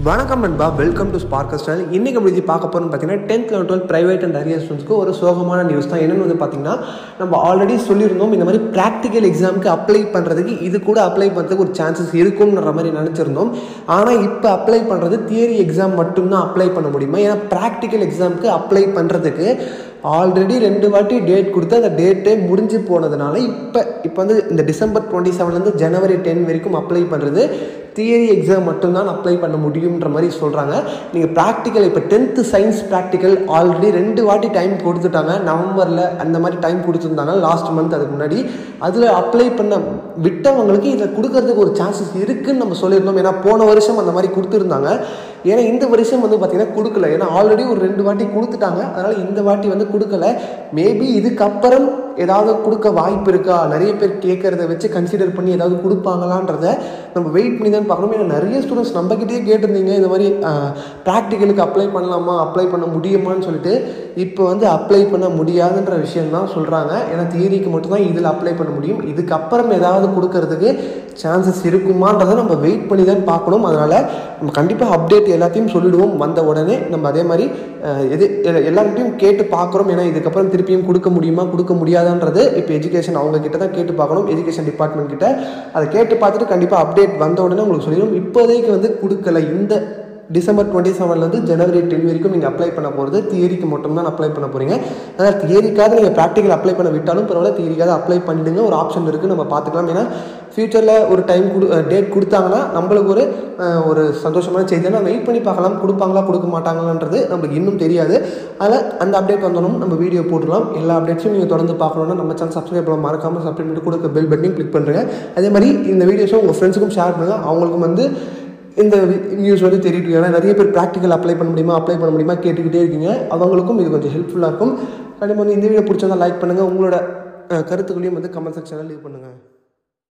வணக்கம் நண்பா, welcome to ஸ்பார்க்கஸ் channel. இன்றைக்கி நம்ம பார்க்க போகிறோம்னு பார்த்தீங்கன்னா 10th and 12th private and arrear ஸ்டூடெண்ட்ஸ்க்கு ஒரு சோகமான நியூஸ் தான். என்னென்னு பார்த்தீங்கன்னா, நம்ம ஆல்ரெடி சொல்லியிருந்தோம் இந்த மாதிரி ப்ராக்டிக்கல் எக்ஸாமுக்கு அப்ளை பண்ணுறதுக்கு இது கூட அப்ளை பண்ணுறதுக்கு ஒரு சான்சஸ் இருக்கும்ன்ற மாதிரி நினச்சிருந்தோம். ஆனால் இப்போ அப்ளை பண்ணுறது தியரி எக்ஸாம் மட்டும்தான் அப்ளை பண்ண முடியுமா? ஏன்னா ப்ராக்டிக்கல் எக்ஸாமுக்கு அப்ளை பண்ணுறதுக்கு ஆல்ரெடி 2 வாட்டி டேட் கொடுத்து அந்த டேட்டே முடிஞ்சு போனதுனால இப்போ வந்து இந்த December 27 January 10 வரைக்கும் அப்ளை பண்ணுறது தியரி எக்ஸாம் மட்டும்தான் அப்ளை பண்ண முடியுன்ற மாதிரி சொல்கிறாங்க. நீங்கள் ப்ராக்டிக்கல் இப்போ 10th சயின்ஸ் ப்ராக்டிக்கல் ஆல்ரெடி 2 வாட்டி டைம் கொடுத்துட்டாங்க. நவம்பரில் அந்த மாதிரி டைம் கொடுத்துருந்தாங்க லாஸ்ட் மந்த். அதுக்கு முன்னாடி அதில் அப்ளை பண்ண விட்டவங்களுக்கு இதை கொடுக்கறதுக்கு ஒரு சான்சஸ் இருக்குதுன்னு நம்ம சொல்லியிருந்தோம். ஏன்னா போன வருஷம் அந்த மாதிரி கொடுத்துருந்தாங்க. ஏன்னா இந்த வருஷம் வந்து பார்த்திங்கன்னா கொடுக்கல. ஏன்னா ஆல்ரெடி ஒரு 2 வாட்டி கொடுத்துட்டாங்க. அதனால் இந்த வாட்டி வந்து கொடுக்கல. மேபி இதுக்கப்புறம் ஏதாவது கொடுக்க வாய்ப்பு இருக்கா, நிறைய பேர் கேட்குறத வச்சு கன்சிடர் பண்ணி ஏதாவது கொடுப்பாங்களான்றத நம்ம வெயிட் பண்ணி தான் பார்க்கணும். ஏன்னா நிறைய ஸ்டூடெண்ட்ஸ் நம்மக்கிட்டே கேட்டிருந்தீங்க இந்த மாதிரி ப்ராக்டிக்கலுக்கு அப்ளை பண்ணலாமா, அப்ளை பண்ண முடியுமான்னு சொல்லிட்டு. இப்போ வந்து அப்ளை பண்ண முடியாதுன்ற விஷயம் தான் சொல்கிறாங்க. ஏன்னா தியரிக்கு மட்டும்தான் இதில் அப்ளை பண்ண முடியும். இதுக்கப்புறம் ஏதாவது கொடுக்கறதுக்கு சான்சஸ் இருக்குமான்றதை நம்ம வெயிட் பண்ணி தான் பார்க்கணும். அதனால் நம்ம கண்டிப்பாக அப்டேட் எல்லாத்தையும் சொல்லிவிடுவோம் வந்த உடனே. நம்ம அதே மாதிரி எல்லார்கிட்டையும் கேட்டு பார்க்குறோம். ஏன்னா இதுக்கப்புறம் திருப்பியும் கொடுக்க முடியுமா கொடுக்க முடியாதான்றது இப்போ எஜுகேஷன் அவங்க கிட்ட தான் கேட்டு பார்க்கணும், எஜுகேஷன் டிபார்ட்மெண்ட் கிட்ட. அதை கேட்டு பார்த்துட்டு கண்டிப்பாக அப்டேட் வந்த உடனே உங்களுக்கு சொல்லிடுவோம். இப்போதைக்கு வந்து கொடுக்கல. இந்த December 27 January 10 வரைக்கும் நீங்கள் அப்ளை பண்ண போகிறது தியரிக்கு மட்டும்தான் அப்ளை பண்ண போகிறீங்க. அதனால் தியரிக்காக நீங்கள் ப்ராக்டிக்கல் அப்ளை பண்ண விட்டாலும் பரவாயில்ல, தியரிக்காக அப்ளை பண்ணிடுங்க. ஒரு ஆப்ஷன் இருக்குது, நம்ம பார்த்துக்கலாம். ஏன்னா ஃப்யூச்சரில் ஒரு டைம் டேட் கொடுத்தாங்கன்னா நம்மளுக்கு ஒரு சந்தோஷமான செய்தி. நான் வெயிட் பண்ணி பார்க்கலாம், கொடுப்பாங்களா கொடுக்க மாட்டாங்களான்றது நம்மளுக்கு இன்னும் தெரியாது. அதில் அந்த அப்டேட் வந்தோம் நம்ம வீடியோ போட்டுடலாம். எல்லா அப்டேட்ஸும் நீங்கள் தொடர்ந்து பார்க்கணுன்னா நம்ம சேனல் சப்ஸ்கிரைப் பண்ண மறக்காமல் சப்ஸ்கிரைப் பண்ணி கொடுக்க பெல் பட்டனையும் கிளிக் பண்ணுறேங்க. அதே மாதிரி இந்த வீடியோஸும் உங்கள் ஃப்ரெண்ட்ஸுக்கும் ஷேர் பண்ணுங்கள். அவங்களுக்கும் வந்து இந்த நியூஸ் வந்து தெரிவிட்டு. ஏன்னா நிறைய பேர் ப்ராக்டிக்கல் அப்ளை பண்ண முடியுமா கேட்டுக்கிட்டே இருக்கீங்க. அவங்களுக்கும் இது கொஞ்சம் ஹெல்ப்ஃபுல்லாக இருக்கும். கண்டிப்பாக வந்து இந்த வீடியோ பிடிச்சதா லைக் பண்ணுங்கள். உங்களோட கருத்துக்களையும் வந்து கமெண்ட் செக்ஷனில் லீவ் பண்ணுங்கள்.